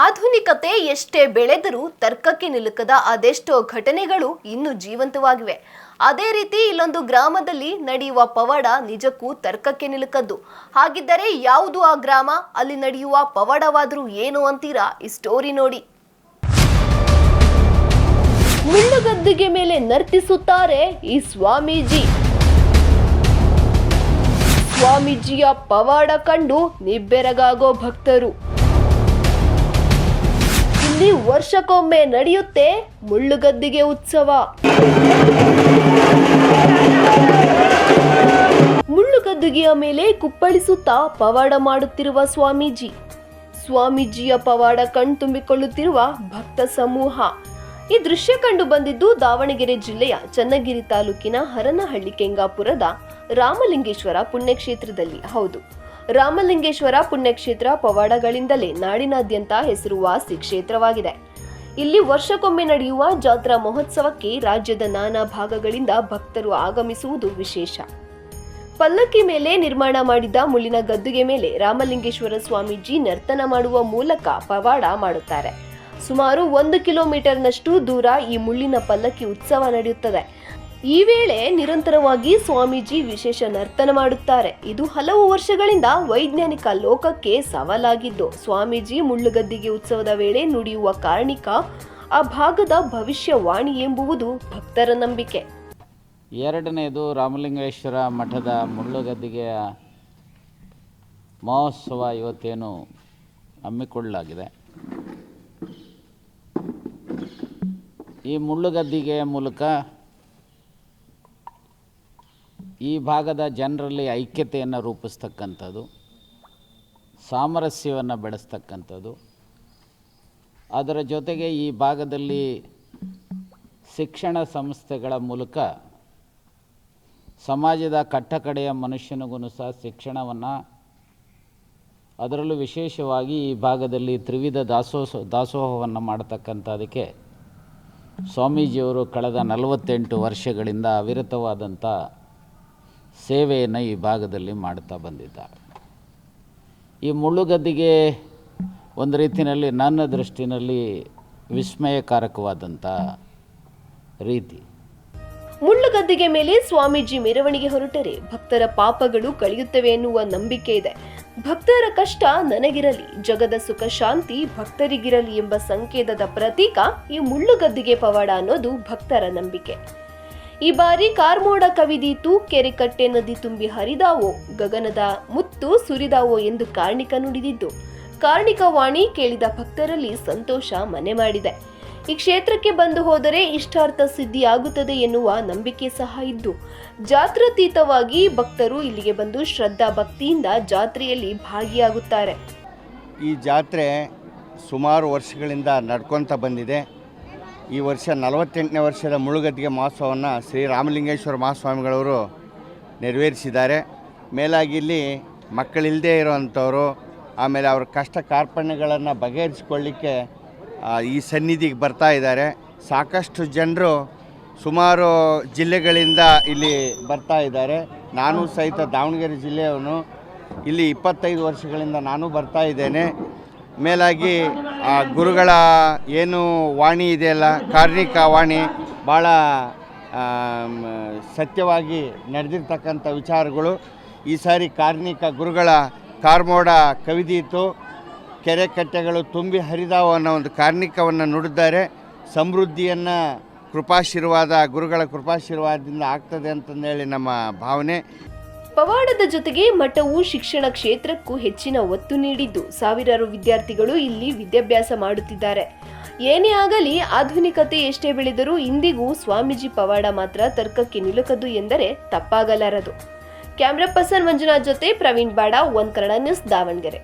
ಆಧುನಿಕತೆ ಎಷ್ಟೇ ಬೆಳೆದರೂ ತರ್ಕಕ್ಕೆ ನಿಲುಕದ ಅದೆಷ್ಟೋ ಘಟನೆಗಳು ಇನ್ನೂ ಜೀವಂತವಾಗಿವೆ. ಅದೇ ರೀತಿ ಇಲ್ಲೊಂದು ಗ್ರಾಮದಲ್ಲಿ ನಡೆಯುವ ಪವಾಡ ನಿಜಕ್ಕೂ ತರ್ಕಕ್ಕೆ ನಿಲುಕದ್ದು. ಹಾಗಿದ್ದರೆ ಯಾವುದು ಆ ಗ್ರಾಮ? ಅಲ್ಲಿ ನಡೆಯುವ ಪವಾಡವಾದರೂ ಏನು ಅಂತೀರಾ? ಈ ಸ್ಟೋರಿ ನೋಡಿ. ಮುಳ್ಳುಗದ್ದಿಗೆ ಮೇಲೆ ನರ್ತಿಸುತ್ತಾರೆ ಈ ಸ್ವಾಮೀಜಿ. ಸ್ವಾಮೀಜಿಯ ಪವಾಡ ಕಂಡು ನಿಬ್ಬೆರಗಾಗೋ ಭಕ್ತರು. ಇಲ್ಲಿ ವರ್ಷಕ್ಕೊಮ್ಮೆ ನಡೆಯುತ್ತೆ ಮುಳ್ಳುಗದ್ದಿಗೆ ಉತ್ಸವ. ಮುಳ್ಳುಗದ್ದಿಗೆಯ ಮೇಲೆ ಕುಪ್ಪಳಿಸುತ್ತಾ ಪವಾಡ ಮಾಡುತ್ತಿರುವ ಸ್ವಾಮೀಜಿಯ ಪವಾಡ ಕಣ್ತುಂಬಿಕೊಳ್ಳುತ್ತಿರುವ ಭಕ್ತ ಸಮೂಹ. ಈ ದೃಶ್ಯ ಕಂಡು ಬಂದಿದ್ದು ದಾವಣಗೆರೆ ಜಿಲ್ಲೆಯ ಚನ್ನಗಿರಿ ತಾಲೂಕಿನ ಹರನಹಳ್ಳಿ ಕೆಂಗಾಪುರದ ರಾಮಲಿಂಗೇಶ್ವರ ಪುಣ್ಯಕ್ಷೇತ್ರದಲ್ಲಿ. ಹೌದು, ರಾಮಲಿಂಗೇಶ್ವರ ಪುಣ್ಯಕ್ಷೇತ್ರ ಪವಾಡಗಳಿಂದಲೇ ನಾಡಿನಾದ್ಯಂತ ಹೆಸರುವಾಸಿ ಕ್ಷೇತ್ರವಾಗಿದೆ. ಇಲ್ಲಿ ವರ್ಷಕ್ಕೊಮ್ಮೆ ನಡೆಯುವ ಜಾತ್ರಾ ಮಹೋತ್ಸವಕ್ಕೆ ರಾಜ್ಯದ ನಾನಾ ಭಾಗಗಳಿಂದ ಭಕ್ತರು ಆಗಮಿಸುವುದು ವಿಶೇಷ. ಪಲ್ಲಕ್ಕಿ ಮೇಲೆ ನಿರ್ಮಾಣ ಮಾಡಿದ ಮುಳ್ಳಿನ ಗದ್ದುಗೆ ಮೇಲೆ ರಾಮಲಿಂಗೇಶ್ವರ ಸ್ವಾಮೀಜಿ ನರ್ತನ ಮಾಡುವ ಮೂಲಕ ಪವಾಡ ಮಾಡುತ್ತಾರೆ. ಸುಮಾರು 1 ಕಿಲೋಮೀಟರ್ನಷ್ಟು ದೂರ ಈ ಮುಳ್ಳಿನ ಪಲ್ಲಕ್ಕಿ ಉತ್ಸವ ನಡೆಯುತ್ತದೆ. ಈ ವೇಳೆ ನಿರಂತರವಾಗಿ ಸ್ವಾಮೀಜಿ ವಿಶೇಷ ನರ್ತನ ಮಾಡುತ್ತಾರೆ. ಇದು ಹಲವು ವರ್ಷಗಳಿಂದ ವೈಜ್ಞಾನಿಕ ಲೋಕಕ್ಕೆ ಸವಾಲಾಗಿದ್ದು, ಸ್ವಾಮೀಜಿ ಮುಳ್ಳುಗದ್ದಿಗೆ ಉತ್ಸವದ ವೇಳೆ ನುಡಿಯುವ ಕಾರಣಿಕ ಆ ಭಾಗದ ಭವಿಷ್ಯವಾಣಿ ಎಂಬುವುದು ಭಕ್ತರ ನಂಬಿಕೆ. ಎರಡನೇದು ರಾಮಲಿಂಗೇಶ್ವರ ಮಠದ ಮುಳ್ಳುಗದ್ದಿಗೆಯ ಮಹೋತ್ಸವ ಇವತ್ತೇನು ಹಮ್ಮಿಕೊಳ್ಳಲಾಗಿದೆ. ಈ ಮುಳ್ಳುಗದ್ದಿಗೆಯ ಮೂಲಕ ಈ ಭಾಗದ ಜನರಲ್ಲಿ ಐಕ್ಯತೆಯನ್ನು ರೂಪಿಸ್ತಕ್ಕಂಥದ್ದು, ಸಾಮರಸ್ಯವನ್ನು ಬೆಳೆಸ್ತಕ್ಕಂಥದ್ದು, ಅದರ ಜೊತೆಗೆ ಈ ಭಾಗದಲ್ಲಿ ಶಿಕ್ಷಣ ಸಂಸ್ಥೆಗಳ ಮೂಲಕ ಸಮಾಜದ ಕಟ್ಟಕಡೆಯ ಮನುಷ್ಯನಿಗೂ ಸಹ ಶಿಕ್ಷಣವನ್ನು, ಅದರಲ್ಲೂ ವಿಶೇಷವಾಗಿ ಈ ಭಾಗದಲ್ಲಿ ತ್ರಿವಿಧ ದಾಸೋಹವನ್ನು ಮಾಡತಕ್ಕಂಥದಕ್ಕೆ ಸ್ವಾಮೀಜಿಯವರು ಕಳೆದ 48 ವರ್ಷಗಳಿಂದ ಅವಿರತವಾದಂಥ ಸೇವೆಯನ್ನು ಈ ಭಾಗದಲ್ಲಿ ಮಾಡ್ತಾ ಬಂದಿದ್ದಾರೆ. ಈ ಮುಳ್ಳುಗದ್ದಿಗೆ ಒಂದು ರೀತಿಯಲ್ಲಿ ನನ್ನ ದೃಷ್ಟಿನಲ್ಲಿ ವಿಸ್ಮಯಕಾರಕವಾದಂಥ ರೀತಿ. ಮುಳ್ಳುಗದ್ದಿಗೆ ಮೇಲೆ ಸ್ವಾಮೀಜಿ ಮೆರವಣಿಗೆ ಹೊರಟರೆ ಭಕ್ತರ ಪಾಪಗಳು ಕಳೆಯುತ್ತವೆ ಎನ್ನುವ ನಂಬಿಕೆ ಇದೆ. ಭಕ್ತರ ಕಷ್ಟ ನನಗಿರಲಿ, ಜಗದ ಸುಖ ಶಾಂತಿ ಭಕ್ತರಿಗಿರಲಿ ಎಂಬ ಸಂಕೇತದ ಪ್ರತೀಕ ಈ ಮುಳ್ಳುಗದ್ದಿಗೆ ಪವಾಡ ಅನ್ನೋದು ಭಕ್ತರ ನಂಬಿಕೆ. ಈ ಬಾರಿ ಕಾರ್ಮೋಡ ಕವಿದೀತು, ಕೆರೆ ಕಟ್ಟೆ ನದಿ ತುಂಬಿ ಹರಿದಾವೋ, ಗಗನದ ಮುತ್ತು ಸುರಿದಾವೋ ಎಂದು ಕಾರ್ಣಿಕ ನುಡಿದಿದ್ದು, ಕಾರ್ಣಿಕ ವಾಣಿ ಕೇಳಿದ ಭಕ್ತರಲ್ಲಿ ಸಂತೋಷ ಮನೆ ಮಾಡಿದೆ. ಈ ಕ್ಷೇತ್ರಕ್ಕೆ ಬಂದು ಹೋದರೆ ಇಷ್ಟಾರ್ಥ ಸಿದ್ಧಿಯಾಗುತ್ತದೆ ಎನ್ನುವ ನಂಬಿಕೆ ಸಹ ಇದ್ದು, ಜಾತ್ರಾತೀತವಾಗಿ ಭಕ್ತರು ಇಲ್ಲಿಗೆ ಬಂದು ಶ್ರದ್ಧಾ ಭಕ್ತಿಯಿಂದ ಜಾತ್ರೆಯಲ್ಲಿ ಭಾಗಿಯಾಗುತ್ತಾರೆ. ಈ ಜಾತ್ರೆ ಸುಮಾರು ವರ್ಷಗಳಿಂದ ನಡ್ಕೊತ ಬಂದಿದೆ. ಈ ವರ್ಷ 48ನೇ ವರ್ಷದ ಮುಳ್ಳುಗದ್ದಿಗೆ ಮಹೋತ್ಸವವನ್ನು ಶ್ರೀ ರಾಮಲಿಂಗೇಶ್ವರ ಮಹಾಸ್ವಾಮಿಗಳವರು ನೆರವೇರಿಸಿದ್ದಾರೆ. ಮೇಲಾಗಿ ಇಲ್ಲಿ ಮಕ್ಕಳಿಲ್ಲದೆ ಇರೋವಂಥವರು, ಆಮೇಲೆ ಅವ್ರ ಕಷ್ಟ ಕಾರ್ಪಣ್ಯಗಳನ್ನು ಬಗೆಹರಿಸಿಕೊಳ್ಳಿಕ್ಕೆ ಈ ಸನ್ನಿಧಿಗೆ ಬರ್ತಾ ಇದ್ದಾರೆ. ಸಾಕಷ್ಟು ಜನರು ಸುಮಾರು ಜಿಲ್ಲೆಗಳಿಂದ ಇಲ್ಲಿ ಬರ್ತಾ ಇದ್ದಾರೆ. ನಾನು ಸಹಿತ ದಾವಣಗೆರೆ ಜಿಲ್ಲೆಯವನು. ಇಲ್ಲಿ 25 ವರ್ಷಗಳಿಂದ ನಾನು ಬರ್ತಾ ಇದ್ದೇನೆ. ಮೇಲಾಗಿ ಆ ಗುರುಗಳ ಏನು ವಾಣಿ ಇದೆಯಲ್ಲ, ಕಾರ್ಣಿಕ ವಾಣಿ, ಭಾಳ ಸತ್ಯವಾಗಿ ನಡೆದಿರ್ತಕ್ಕಂಥ ವಿಚಾರಗಳು. ಈ ಸಾರಿ ಕಾರ್ಣಿಕ ಗುರುಗಳ ಕಾರ್ಮೋಡ ಕವಿದೀತು, ಕೆರೆ ಕಟ್ಟೆಗಳು ತುಂಬಿ ಹರಿದಾವು ಅನ್ನೋ ಒಂದು ಕಾರ್ಣಿಕವನ್ನು ನುಡಿದ್ದಾರೆ. ಸಮೃದ್ಧಿಯನ್ನು ಗುರುಗಳ ಕೃಪಾಶೀರ್ವಾದದಿಂದ ಆಗ್ತದೆ ಅಂತಂದೇಳಿ ನಮ್ಮ ಭಾವನೆ. ಪವಾಡದ ಜೊತೆಗೆ ಮಠವು ಶಿಕ್ಷಣ ಕ್ಷೇತ್ರಕ್ಕೂ ಹೆಚ್ಚಿನ ಒತ್ತು ನೀಡಿದ್ದು, ಸಾವಿರಾರು ವಿದ್ಯಾರ್ಥಿಗಳು ಇಲ್ಲಿ ವಿದ್ಯಾಭ್ಯಾಸ ಮಾಡುತ್ತಿದ್ದಾರೆ. ಏನೇ ಆಗಲಿ, ಆಧುನಿಕತೆ ಎಷ್ಟೇ ಬೆಳೆದರೂ ಇಂದಿಗೂ ಸ್ವಾಮೀಜಿ ಪವಾಡ ಮಾತ್ರ ತರ್ಕಕ್ಕೆ ನಿಲುಕದು ಎಂದರೆ ತಪ್ಪಾಗಲಾರದು. ಕ್ಯಾಮ್ರಾ ಪರ್ಸನ್ ಮಂಜುನಾಥ್ ಜೊತೆ ಪ್ರವೀಣ್ ಬಾಡ, ಒನ್ ಕನ್ನಡ ನ್ಯೂಸ್, ದಾವಣಗೆರೆ.